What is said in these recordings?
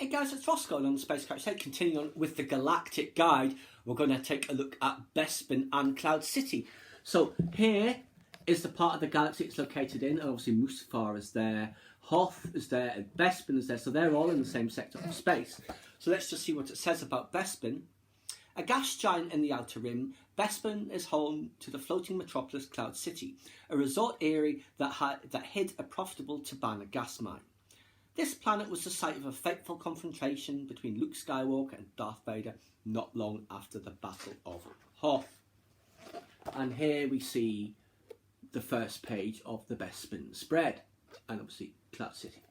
Hey guys, it's Ross going on the Space Crash. Today, continuing on with the Galactic guide, we're going to take a look at Bespin and Cloud City. So here is the part of the galaxy it's located in, and obviously Mustafar is there, Hoth is there, and Bespin is there, so they're all in the same sector of space. So let's just see what it says about Bespin. A gas giant in the outer rim, Bespin is home to the floating metropolis Cloud City, a resort area that hid a profitable Tabana gas mine. This planet was the site of a fateful confrontation between Luke Skywalker and Darth Vader not long after the Battle of Hoth. And here we see the first page of the Bespin spread, and obviously Cloud City.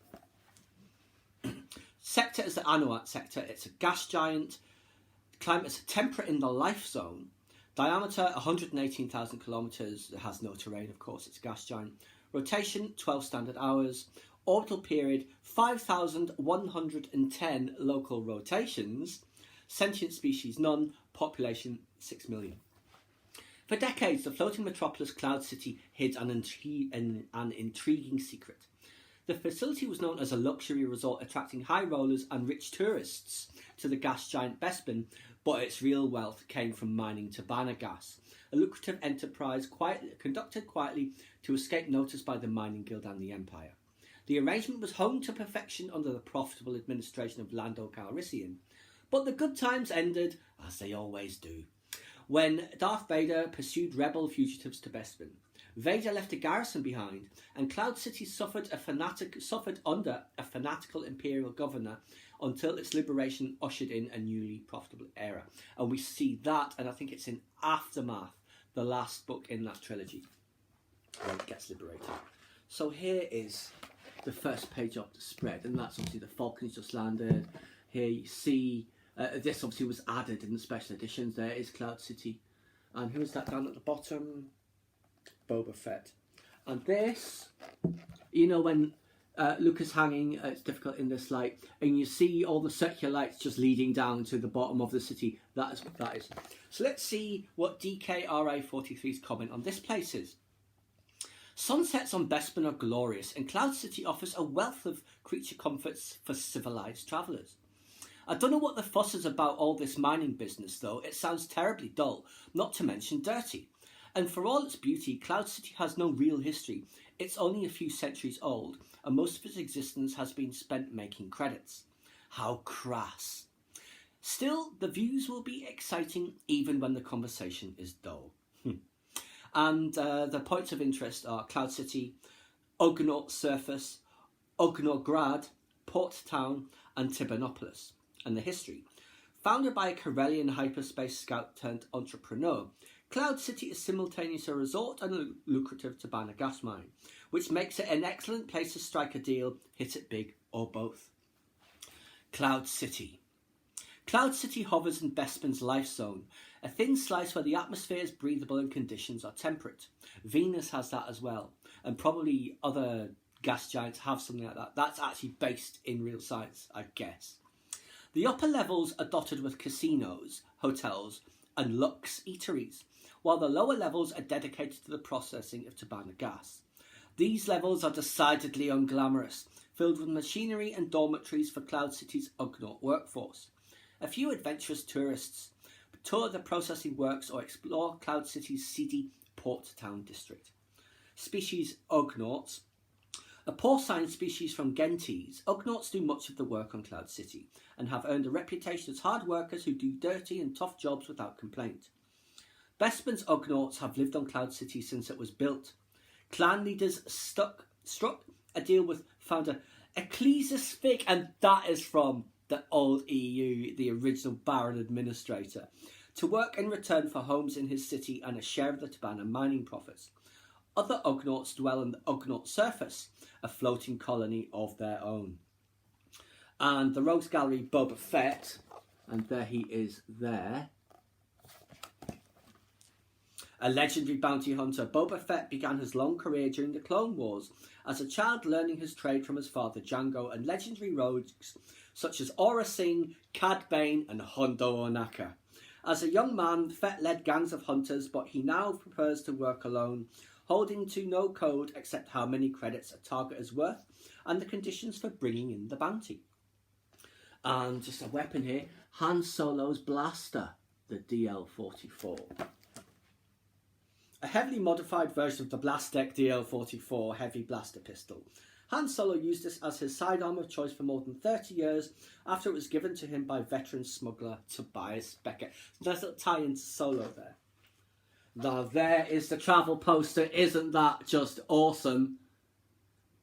Sector is the Anuat sector. It's a gas giant. Climate is temperate in the life zone. Diameter 118,000 kilometres. It has no terrain, of course. It's a gas giant. Rotation 12 standard hours. Orbital period 5,110 local rotations. Sentient species none. Population 6 million. For decades, the floating metropolis Cloud City hid an intriguing secret. The facility was known as a luxury resort, attracting high rollers and rich tourists to the gas giant Bespin, but its real wealth came from mining Tabana gas, a lucrative enterprise conducted quietly to escape notice by the mining guild and the Empire. The arrangement was honed to perfection under the profitable administration of Lando Calrissian, but the good times ended, as they always do, when Darth Vader pursued rebel fugitives to Bespin. Vader left a garrison behind, and Cloud City suffered under a fanatical imperial governor until its liberation ushered in a newly profitable era. And we see that, and I think it's in Aftermath, the last book in that trilogy, where it gets liberated. So here is the first page of the spread, and that's obviously the Falcon's just landed. Here you see, this obviously was added in the special editions. There is Cloud City. And who is that down at the bottom? Boba Fett. And this, you know, when Luke is hanging, it's difficult in this light, and you see all the circular lights just leading down to the bottom of the city. That is what that is. So let's see what DKRA43's comment on this place is. Sunsets on Bespin are glorious, and Cloud City offers a wealth of creature comforts for civilised travellers. I don't know what the fuss is about all this mining business, though. It sounds terribly dull, not to mention dirty. And for all its beauty, Cloud City has no real history. It's only a few centuries old, and most of its existence has been spent making credits. How crass. Still, the views will be exciting even when the conversation is dull. And the points of interest are Cloud City, Ugnaught Surface, Ugnaught Port Town, and Tibanopolis. And the history. Founded by a Corellian hyperspace scout turned entrepreneur, Cloud City is simultaneously a resort and a lucrative Tabana gas mine, which makes it an excellent place to strike a deal, hit it big, or both. Cloud City. Cloud City hovers in Bespin's life zone, a thin slice where the atmosphere is breathable and conditions are temperate. Venus has that as well, and probably other gas giants have something like that. That's actually based in real science, I guess. The upper levels are dotted with casinos, hotels, and luxe eateries, while the lower levels are dedicated to the processing of Tabana gas. These levels are decidedly unglamorous, filled with machinery and dormitories for Cloud City's Ugnaught workforce. A few adventurous tourists tour the processing works or explore Cloud City's seedy port town district. Species Ugnaughts. A porcine species from Gentes, Ugnaughts do much of the work on Cloud City and have earned a reputation as hard workers who do dirty and tough jobs without complaint. Bespin's Ugnaughts have lived on Cloud City since it was built. Clan leaders struck a deal with founder Ecclesias Fig, and that is from the old EU, the original Baron Administrator, to work in return for homes in his city and a share of the Tabana mining profits. Other Ugnaughts dwell on the Ugnaught Surface, a floating colony of their own. And the Rogues Gallery Boba Fett, and there he is there. A legendary bounty hunter, Boba Fett began his long career during the Clone Wars, as a child learning his trade from his father Jango and legendary rogues such as Aura Singh, Cad Bane and Hondo Ohnaka. As a young man, Fett led gangs of hunters, but he now prefers to work alone, holding to no code except how many credits a target is worth and the conditions for bringing in the bounty. And just a weapon here, Han Solo's blaster, the DL-44. A heavily modified version of the Blastech DL-44 heavy blaster pistol. Han Solo used this as his sidearm of choice for more than 30 years after it was given to him by veteran smuggler Tobias Beckett. Nice little tie into Solo there. Now there is the travel poster. Isn't that just awesome?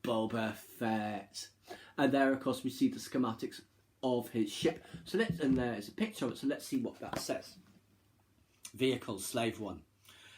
Boba Fett. And there, of course, we see the schematics of his ship. So and there is a picture of it. So let's see what that says. Vehicle, Slave 1.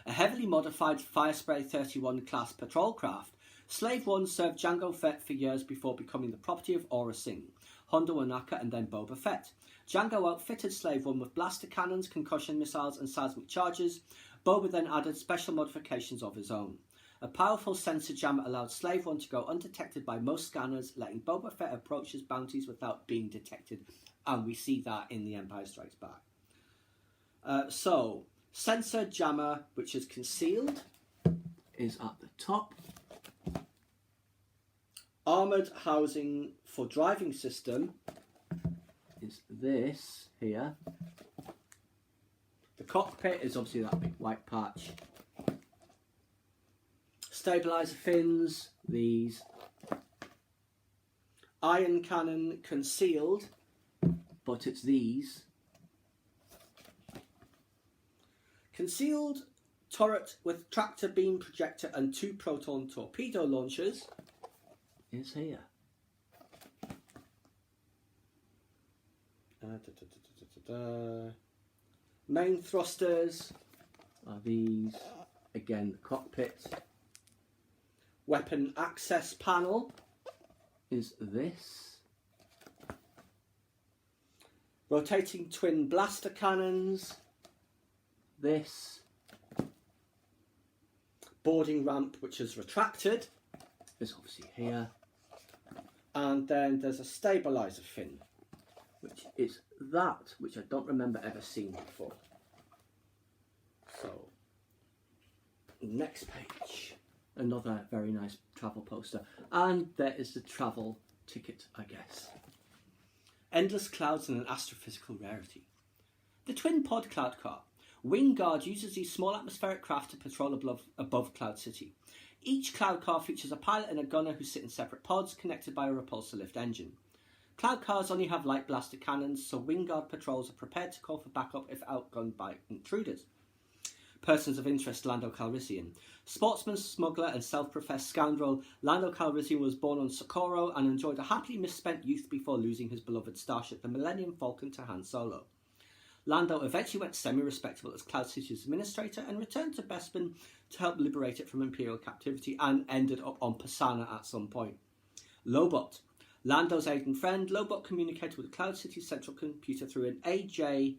A heavily modified Firespray 31 class patrol craft, Slave 1 served Jango Fett for years before becoming the property of Aurra Singh, Hondo Ohnaka and then Boba Fett. Jango outfitted Slave 1 with blaster cannons, concussion missiles and seismic charges. Boba then added special modifications of his own. A powerful sensor jammer allowed Slave 1 to go undetected by most scanners, letting Boba Fett approach his bounties without being detected. And we see that in The Empire Strikes Back. So, sensor jammer, which is concealed, is at the top. Armoured housing for driving system is this here. The cockpit is obviously that big white patch. Stabiliser fins, these. Iron cannon concealed, but it's these. Concealed turret with tractor beam projector and 2 proton torpedo launchers is here. Main thrusters are these. Again, the cockpit. Weapon access panel is this. Rotating twin blaster cannons, this. Boarding ramp, which is retracted, is obviously here. And then there's a stabiliser fin, which is that, which I don't remember ever seeing before. So, next page. Another very nice travel poster. And there is the travel ticket, I guess. Endless clouds and an astrophysical rarity. The twin pod cloud car. Wingard uses these small atmospheric craft to patrol above Cloud City. Each cloud car features a pilot and a gunner who sit in separate pods connected by a repulsor lift engine. Cloud cars only have light blaster cannons, so Wingard patrols are prepared to call for backup if outgunned by intruders. Persons of interest, Lando Calrissian. Sportsman, smuggler and self-professed scoundrel, Lando Calrissian was born on Socorro and enjoyed a happily misspent youth before losing his beloved starship, the Millennium Falcon, to Han Solo. Lando eventually went semi-respectable as Cloud City's administrator and returned to Bespin to help liberate it from Imperial captivity and ended up on Pasaana at some point. Lobot. Lando's aide and friend, Lobot communicated with Cloud City's central computer through an AJ-6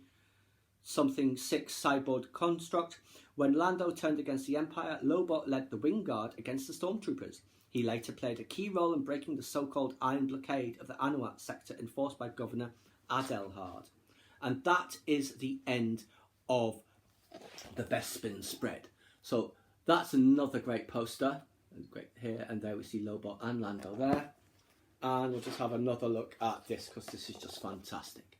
cyborg construct. When Lando turned against the Empire, Lobot led the Wingard against the Stormtroopers. He later played a key role in breaking the so-called Iron Blockade of the Anuat sector enforced by Governor Adelhard. And that is the end of the Bespin spread. So that's another great poster. Great here and there we see Lobot and Lando there. And we'll just have another look at this because this is just fantastic.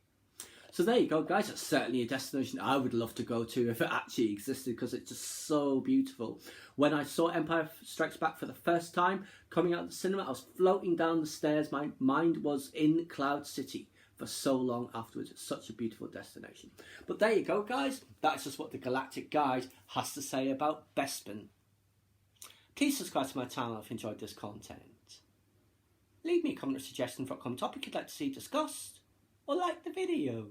So there you go, guys. It's certainly a destination I would love to go to if it actually existed because it's just so beautiful. When I saw Empire Strikes Back for the first time, coming out of the cinema, I was floating down the stairs. My mind was in Cloud City for so long afterwards. It's such a beautiful destination. But there you go, guys. That's just what the Galactic Guide has to say about Bespin. Please subscribe to my channel if you enjoyed this content. Leave me a comment or suggestion for a common topic you'd like to see discussed, or like the video.